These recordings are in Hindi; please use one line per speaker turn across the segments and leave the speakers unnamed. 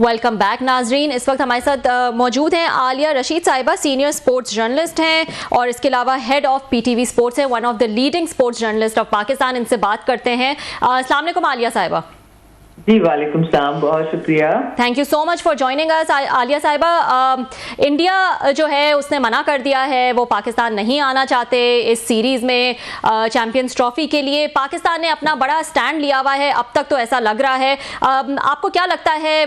वेलकम बैक नाजरीन। इस वक्त हमारे साथ मौजूद हैं आलिया रशीद साहिबा, सीनियर स्पोर्ट्स जर्नलिस्ट हैं और इसके अलावा हेड ऑफ पीटीवी स्पोर्ट्स हैं, one of the leading sports journalist of Pakistan. इनसे बात करते हैं। अस्सलाम वालेकुम आलिया साहिबा।
जी वालेकुम सलाम, बहुत शुक्रिया।
Thank you so much for joining us. Alia साहिबा, इंडिया जो है उसने मना कर दिया है, वो पाकिस्तान नहीं आना चाहते इस सीरीज में चैंपियंस ट्रॉफी के लिए। पाकिस्तान ने अपना बड़ा स्टैंड लिया हुआ है, अब तक तो ऐसा लग रहा है। आपको क्या लगता है,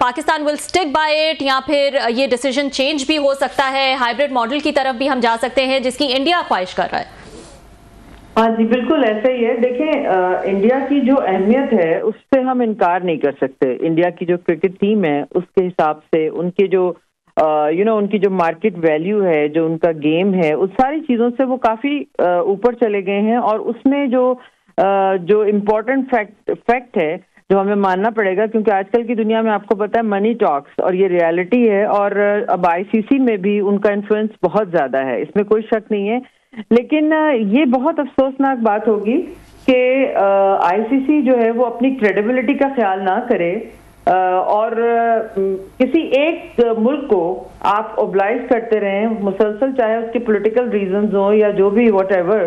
Pakistan will stick by it या फिर ये डिसीजन चेंज भी हो सकता है? हाइब्रिड मॉडल की तरफ भी हम जा सकते हैं जिसकी इंडिया ख्वाहिश कर रहा है।
हाँ जी, बिल्कुल ऐसा ही है। देखें, इंडिया की जो अहमियत है उससे हम इनकार नहीं कर सकते। इंडिया की जो क्रिकेट टीम है उसके हिसाब से उनके जो उनकी जो मार्केट वैल्यू है, जो उनका गेम है, उस सारी चीज़ों से वो काफ़ी ऊपर चले गए हैं। और उसमें जो इम्पोर्टेंट फैक्ट है जो हमें मानना पड़ेगा, क्योंकि आजकल की दुनिया में आपको पता है मनी टॉक्स और ये रियलिटी है। और अब आईसीसी में भी उनका इन्फ्लुएंस बहुत ज़्यादा है, इसमें कोई शक नहीं है। लेकिन ये बहुत अफसोसनाक बात होगी कि आईसीसी जो है वो अपनी क्रेडिबिलिटी का ख्याल ना करे और किसी एक मुल्क को आप ओब्लाइज करते रहें मुसलसल, चाहे उसके पॉलिटिकल रीजंस हो या जो भी वट एवर।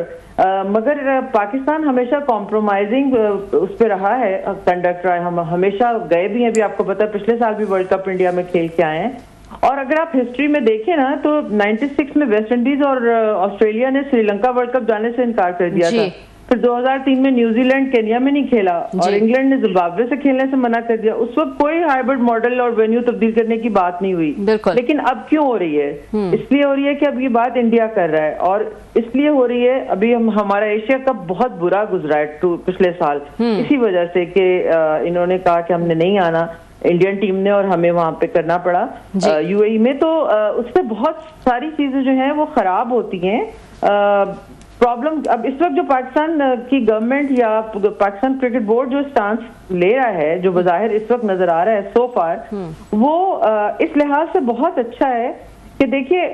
मगर पाकिस्तान हमेशा कॉम्प्रोमाइजिंग उस पर रहा है, कंडक्ट रहा है। हम हमेशा गए भी हैं, अभी आपको पता है पिछले साल भी वर्ल्ड कप इंडिया में खेल के आए हैं। और अगर आप हिस्ट्री में देखें ना, तो 96 में वेस्ट इंडीज और ऑस्ट्रेलिया ने श्रीलंका वर्ल्ड कप जाने से इनकार कर दिया था। फिर 2003 में न्यूजीलैंड केन्या में नहीं खेला और इंग्लैंड ने जिम्बाब्वे से खेलने से मना कर दिया। उस वक्त कोई हाइब्रिड मॉडल और वेन्यू तब्दील करने की बात नहीं हुई। लेकिन अब क्यों हो रही है? इसलिए हो रही है कि अब ये बात इंडिया कर रहा है, और इसलिए हो रही है अभी हमारा एशिया कप बहुत बुरा गुजरा है पिछले साल, इसी वजह से कि इन्होंने कहा कि हमने नहीं आना, इंडियन टीम ने, और हमें वहां पे करना पड़ा यूएई में। तो उससे बहुत सारी चीजें जो हैं वो खराब होती हैं। प्रॉब्लम अब इस वक्त जो पाकिस्तान की गवर्नमेंट या पाकिस्तान क्रिकेट बोर्ड जो स्टांस ले रहा है, जो बज़ाहिर इस वक्त नजर आ रहा है सो फार, वो इस लिहाज से बहुत अच्छा है कि देखिए,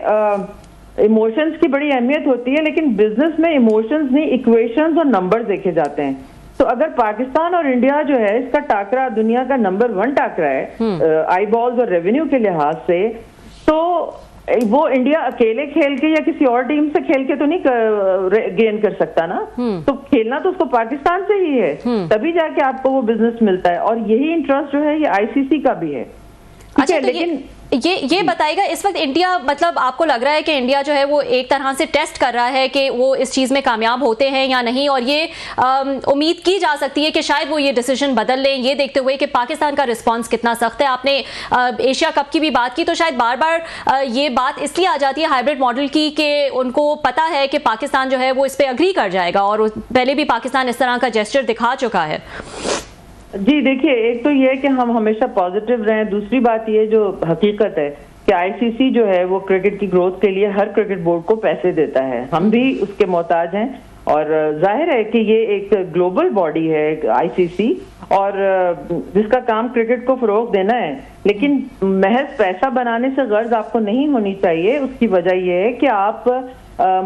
इमोशंस की बड़ी अहमियत होती है, लेकिन बिजनेस में इमोशंस नहीं, इक्वेशंस और नंबर्स देखे जाते हैं। तो अगर पाकिस्तान और इंडिया जो है इसका टाकरा दुनिया का नंबर 1 टाकरा है आई बॉल्स और रेवेन्यू के लिहाज से, तो वो इंडिया अकेले खेल के या किसी और टीम से खेल के तो नहीं गेन कर सकता ना। तो खेलना तो उसको पाकिस्तान से ही है, तभी जाके आपको वो बिजनेस मिलता है। और यही इंटरेस्ट जो है ये आईसीसी का भी है।
अच्छा, तो लेकिन ये बताएगा, इस वक्त इंडिया, मतलब आपको लग रहा है कि इंडिया जो है वो एक तरह से टेस्ट कर रहा है कि वो इस चीज में कामयाब होते हैं या नहीं, और ये उम्मीद की जा सकती है कि शायद वो ये डिसीजन बदल लें, ये देखते हुए कि पाकिस्तान का रिस्पांस कितना सख्त है। आपने एशिया कप की भी बात की, तो शायद बार बार ये बात इसलिए आ जाती है हाइब्रिड मॉडल की कि उनको पता है कि पाकिस्तान जो है वो इस पर अग्री कर जाएगा, और पहले भी पाकिस्तान इस तरह का जेस्चर दिखा चुका है।
जी देखिए, एक तो ये है कि हम हमेशा पॉजिटिव रहें। दूसरी बात ये जो हकीकत है कि आईसीसी जो है वो क्रिकेट की ग्रोथ के लिए हर क्रिकेट बोर्ड को पैसे देता है, हम भी उसके मोहताज हैं। और जाहिर है कि ये एक ग्लोबल बॉडी है आईसीसी, और जिसका काम क्रिकेट को फरोग देना है। लेकिन महज पैसा बनाने से गर्ज आपको नहीं होनी चाहिए। उसकी वजह यह है कि आप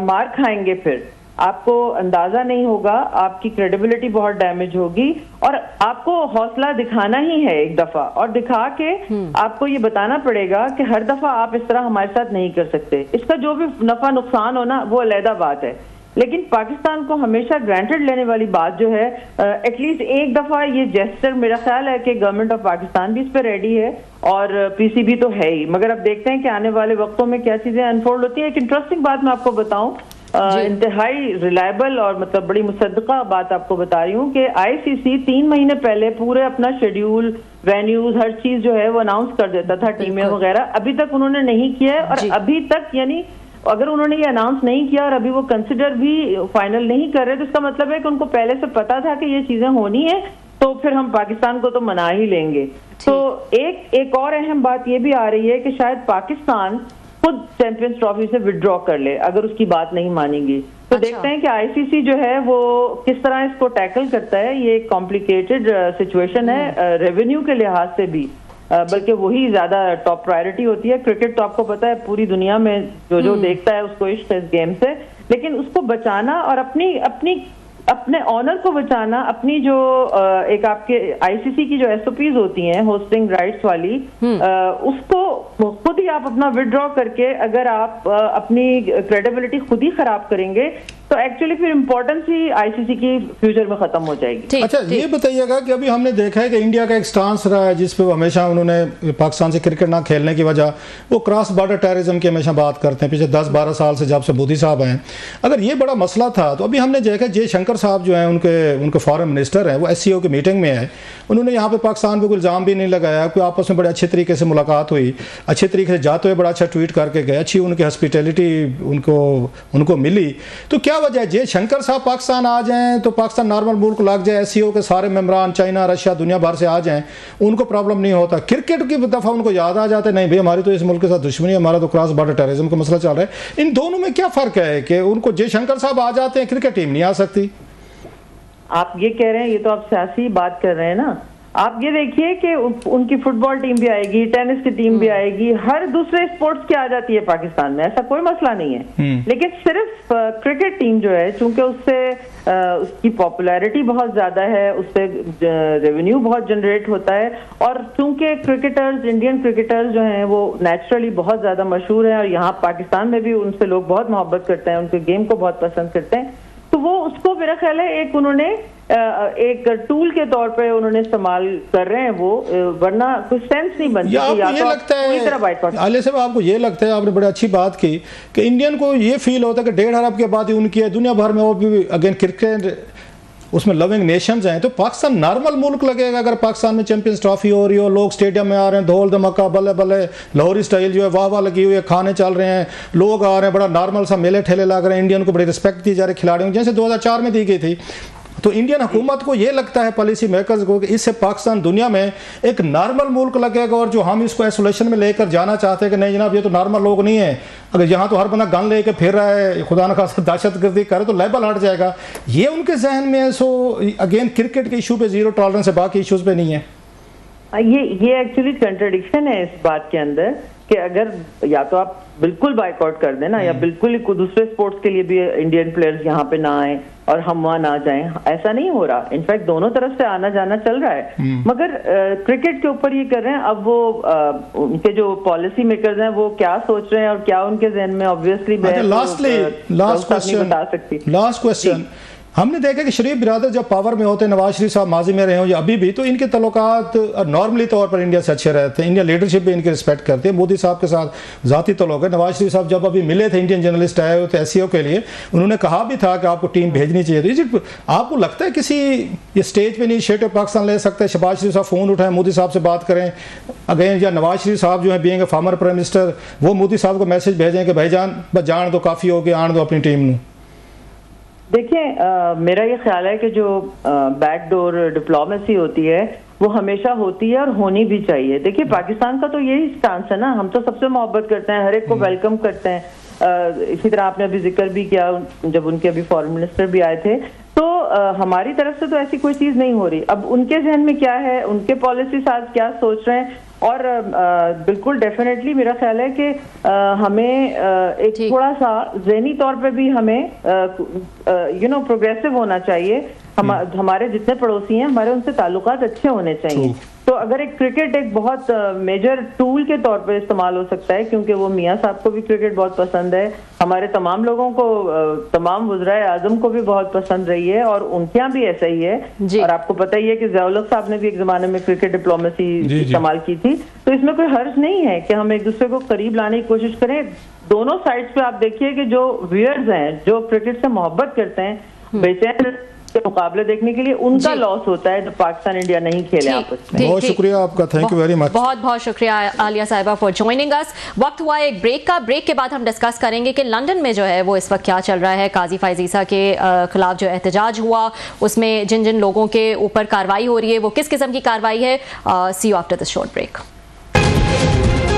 मार खाएंगे, फिर आपको अंदाजा नहीं होगा, आपकी क्रेडिबिलिटी बहुत डैमेज होगी, और आपको हौसला दिखाना ही है एक दफा, और दिखा के आपको ये बताना पड़ेगा कि हर दफा आप इस तरह हमारे साथ नहीं कर सकते। इसका जो भी नफा नुकसान हो ना, वो अलग बात है। लेकिन पाकिस्तान को हमेशा ग्रांटेड लेने वाली बात जो है, एटलीस्ट एक दफा ये जेस्चर, मेरा ख्याल है कि गवर्नमेंट ऑफ पाकिस्तान भी इस पर रेडी है और पीसीबी तो है ही। मगर अब देखते हैं कि आने वाले वक्तों में क्या चीजें अनफोल्ड होती है। एक इंटरेस्टिंग बात मैं आपको बताऊं, इंतहाई रिलायबल और मतलब बड़ी मुसद्दका बात आपको बता रही हूँ कि आईसीसी 3 महीने पहले पूरे अपना शेड्यूल, वेन्यूज, हर चीज जो है वो अनाउंस कर देता था, टीमें वगैरह। अभी तक उन्होंने नहीं किया है, और अभी तक, यानी अगर उन्होंने ये अनाउंस नहीं किया और अभी वो कंसिडर भी फाइनल नहीं कर रहे, तो इसका मतलब है कि उनको पहले से पता था कि ये चीजें होनी है, तो फिर हम पाकिस्तान को तो मना ही लेंगे। तो एक और अहम बात ये भी आ रही है कि शायद पाकिस्तान खुद चैंपियंस ट्रॉफी से विड्रॉ कर ले अगर उसकी बात नहीं मानेंगी। तो देखते हैं कि आईसीसी जो है वो किस तरह इसको टैकल करता है। ये एक कॉम्प्लिकेटेड सिचुएशन है रेवेन्यू के लिहाज से भी, बल्कि वही ज्यादा टॉप प्रायोरिटी होती है। क्रिकेट तो आपको पता है पूरी दुनिया में जो देखता है उसको इश्क है इस गेम से, लेकिन उसको बचाना और अपनी अपने ऑनर को बचाना, अपनी जो एक आपके आईसीसी की जो एसओपीज होती हैं होस्टिंग राइट्स वाली, उसको खुद ही आप अपना विड्रॉ करके अगर आप अपनी क्रेडिबिलिटी खुद ही खराब करेंगे तो एक्चुअली फिर इंपॉर्टेंस ही आईसीसी की फ्यूचर में खत्म हो जाएगी।
अच्छा, ये बताइएगा कि अभी हमने देखा है कि इंडिया का एक स्टांस रहा है जिस पे हमेशा उन्होंने पाकिस्तान से क्रिकेट ना खेलने की वजह वो क्रॉस बॉर्डर टेररिज्म की हमेशा बात करते हैं पिछले 10-12 साल से जब से मोदी साहब हैं। अगर ये बड़ा मसला था तो अभी हमने देखा जयशंकर साहब जो हैं उनके फॉरेन मिनिस्टर हैं, वो एससीओ की मीटिंग में है, उन्होंने यहाँ पे पाकिस्तान पर कोई इल्ज़ाम भी नहीं लगाया, कोई आपस में बड़े अच्छे तरीके से मुलाकात हुई, अच्छे तरीके से जाते हुए बड़ा अच्छा ट्वीट करके गए, अच्छी उनकी हॉस्पिटैलिटी उनको मिली। तो क्या वजह है जयशंकर साहब पाकिस्तान आ जाएं तो पाकिस्तान नॉर्मल मुल्क लग जाए, एससीओ के सारे मेंबरान चाइना रशिया दुनिया भर से आ जाएं, उनको प्रॉब्लम नहीं होता, क्रिकेट की दफा उनको याद आ जाता है नहीं भाई हमारी तो इस मुल्क के साथ दुश्मनी है, हमारा तो क्रॉस बॉर्डर टेररिज्म का मसला चल रहा है। इन दोनों में क्या फर्क है कि उनको जयशंकर साहब आ जाते हैं, क्रिकेट टीम नहीं आ सकती?
आप ये कह रहे हैं, ये तो आप सियासी बात कर रहे हैं ना। आप ये देखिए कि उनकी फुटबॉल टीम भी आएगी, टेनिस की टीम भी आएगी, हर दूसरे स्पोर्ट्स की आ जाती है पाकिस्तान में, ऐसा कोई मसला नहीं है। लेकिन सिर्फ क्रिकेट टीम जो है, चूंकि उसकी पॉपुलैरिटी बहुत ज्यादा है, उससे रेवेन्यू बहुत जनरेट होता है, और चूंकि क्रिकेटर्स, इंडियन क्रिकेटर्स जो हैं वो नेचुरली बहुत ज्यादा मशहूर हैं और यहाँ पाकिस्तान में भी उनसे लोग बहुत मोहब्बत करते हैं, उनके गेम को बहुत पसंद करते हैं, तो वो उसको मेरा ख्याल है एक उन्होंने एक टूल के तौर पे उन्होंने इस्तेमाल कर रहे हैं वो, वरना कुछ सेंस नहीं बनती।
ये लगता है आलिया साहब, आपको ये लगता है, आपने बड़ी अच्छी बात की कि इंडियन को ये फील होता है कि 1.5 अरब की आबादी उनकी है, दुनिया भर में वो भी अगेन क्रिकेट उसमें लविंग नेशंस हैं, तो पाकिस्तान नॉर्मल मुल्क लगेगा अगर पाकिस्तान में चैंपियंस ट्रॉफी हो रही हो, लोग स्टेडियम में आ रहे हैं, धोल धमाका बल्ले बल्ले लाहौरी स्टाइल जो है वाह वाह लगी हुई है, खाने चल रहे हैं, लोग आ रहे हैं, बड़ा नॉर्मल सा मेले ठेले लग रहे हैं, इंडियन को बड़ी रिस्पेक्ट दी जा रही है खिलाड़ियों जैसे 2004 में दी गई थी। तो इंडियन हुकूमत को ये लगता है, पॉलिसी मेकर्स को, कि इससे पाकिस्तान दुनिया में एक नॉर्मल मुल्क लगेगा, और जो हम इसको आइसोलेशन में लेकर जाना चाहते हैं कि नहीं जनाब ये तो नॉर्मल लोग नहीं है, अगर यहाँ तो हर बंदा गन लेके फिर रहा है, खुदा न खासा दहशतगर्दी करे तो लेवल हट जाएगा, ये उनके जहन में। सो अगेन क्रिकेट के इशू पे जीरो टॉलरेंस है, बाकी इशूज पे नहीं है।
ये एक्चुअली कंट्रडिक्शन है इस बात के अंदर कि अगर या तो आप बिल्कुल बाइकआउट कर देना या बिल्कुल ही दूसरे स्पोर्ट्स के लिए भी इंडियन प्लेयर्स यहाँ पे ना आए और हम वहाँ ना जाएं, ऐसा नहीं हो रहा। इनफैक्ट दोनों तरफ से आना जाना चल रहा है, मगर क्रिकेट के ऊपर ये कर रहे हैं। अब वो उनके जो पॉलिसी मेकर्स हैं वो क्या सोच रहे हैं और क्या उनके जहन में, ऑब्वियसली
लास्ट क्वेश्चन, हमने देखा कि शरीफ बिरादर जब पावर में होते हैं, नवाज शरीफ साहब माजी में रहे हो या अभी भी, तो इनके तल्लुकात नॉर्मली तौर पर इंडिया से अच्छे रहते हैं, इंडियन लीडरशिप भी इनकी रिस्पेक्ट करते हैं। मोदी साहब के साथ ज़ाती तल्लुक है। नवाज शरीफ साहब जब अभी मिले थे, इंडियन जर्नलिस्ट आए हुए थे एससीओ के लिए, उन्होंने कहा भी था कि आपको टीम भेजनी चाहिए। तो आपको लगता है किसी ये स्टेज पर इनिशिएटिव पाकिस्तान ले सकता है, शहबाज शरीफ साहब फ़ोन उठाएं, मोदी साहब से बात करें अगेन, या नवाज शरीफ साहब जो है being a former prime minister वो मोदी साहब को मैसेज भेजें कि भाईजान बस जान दो, काफ़ी हो गया, आन दो अपनी टीम में?
देखिए, मेरा ये ख्याल है कि जो बैकडोर डिप्लोमेसी होती है वो हमेशा होती है और होनी भी चाहिए। देखिए, पाकिस्तान का तो यही स्टांस है ना, हम तो सबसे मोहब्बत करते हैं, हर एक को वेलकम करते हैं। इसी तरह आपने अभी जिक्र भी किया जब उनके अभी फॉरेन मिनिस्टर भी आए थे, तो हमारी तरफ से तो ऐसी कोई चीज नहीं हो रही। अब उनके जहन में क्या है, उनके पॉलिसी साथ क्या सोच रहे हैं, और बिल्कुल डेफिनेटली मेरा ख्याल है कि हमें एक थोड़ा सा ज़हनी तौर पे भी हमें प्रोग्रेसिव होना चाहिए। हमारे जितने पड़ोसी हैं हमारे उनसे ताल्लुकात अच्छे होने चाहिए। तो अगर एक क्रिकेट एक बहुत मेजर टूल के तौर पर इस्तेमाल हो सकता है, क्योंकि वो मियाँ साहब को भी क्रिकेट बहुत पसंद है, हमारे तमाम लोगों को, तमाम वज़राए आज़म को भी बहुत पसंद रही है, और उनके यहाँ भी ऐसा ही है। और आपको पता ही है कि ज़िया-उल-हक साहब ने भी एक ज़माने में क्रिकेट डिप्लोमेसी इस्तेमाल की थी। तो इसमें कोई हर्ज नहीं है कि हम एक दूसरे को करीब लाने की कोशिश करें। दोनों साइड्स पे आप देखिए कि जो व्यूअर्स हैं, जो क्रिकेट से मोहब्बत करते हैं, बेचैन के मुकाबले देखने के लिए, उनका लॉस होता है जब पाकिस्तान इंडिया नहीं खेले आपस में।
बहुत शुक्रिया आपका, थैंक यू वेरी मच।
बहुत बहुत शुक्रिया आलिया साहिबा फॉर जॉइनिंग अस। वक्त हुआ एक ब्रेक का। ब्रेक के बाद हम डिस्कस करेंगे कि लंदन में जो है वो इस वक्त क्या चल रहा है। काजी फाइज ईसा के खिलाफ जो एहतजाज हुआ, उसमें जिन जिन लोगों के ऊपर कार्रवाई हो रही है वो किस किस्म की कार्रवाई है। See you after this short break.